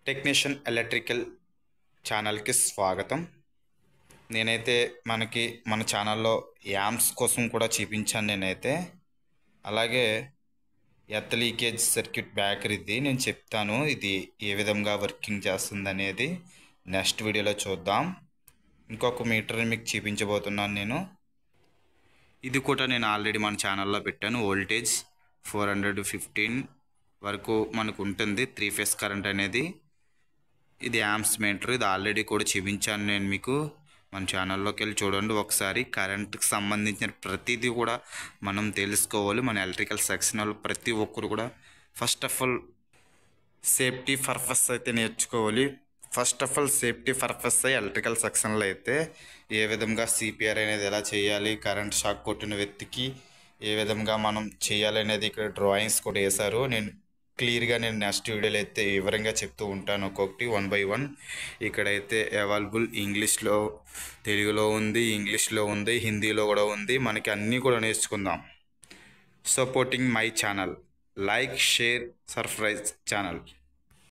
Technician electrical ఛానల్కి స్వాగతం. నేనైతే మన ఛానల్లో యాంప్స్ కోసం కూడా చూపించాను. అలాగే ఎర్త్ లీకేజ్ సర్క్యూట్ బ్రేకర్ ఇది నేను చెప్తాను. ఇది ఏ విధంగా వర్కింగ్ చేస్తుంది అనేది నెక్స్ట్ వీడియోలో చూద్దాం. ఇంకొక మీటర్ని మీకు చూపించబోతున్నాను. ఇది కూడా నేను ఆల్రెడీ మన ఛానల్లో పెట్టాను. వోల్టేజ్ 415 వరకు మనకు ఉంటుంది. 3 ఫేస్ కరెంట్ అనేది. ఇది యాంప్స్ మీటర్. ఇది ఆల్రెడీ కూడా చూపించాను నేను మీకు. మన ఛానల్లోకి వెళ్ళి చూడండి ఒకసారి. కరెంట్కి సంబంధించిన ప్రతిదీ కూడా మనం తెలుసుకోవాలి. మన ఎలక్ట్రికల్ సెక్షన్ ప్రతి ఒక్కరు కూడా first of all safety purpose అయితే నేర్చుకోవాలి. First of all safety purpose electrical సెక్షన్లో అయితే ఏ విధంగా సిపిఆర్ అనేది ఎలా చేయాలి, కరెంట్ షాక్ కొట్టిన వ్యక్తికి ఏ విధంగా మనం చేయాలి అనేది ఇక్కడ డ్రాయింగ్స్ కూడా వేశారు. నేను క్లియర్గా నెక్స్ట్ వీడియోలో అయితే వివరంగా చెప్తూ ఉంటాను. ఒక్కొక్కటి 1 by 1. ఇక్కడైతే అవైలబుల్ ఇంగ్లీష్లో, తెలుగులో ఉంది, ఇంగ్లీష్లో ఉంది, హిందీలో కూడా ఉంది. మనకి అన్నీ కూడా నేర్చుకుందాం. Supporting my channel, like, share, subscribe channel.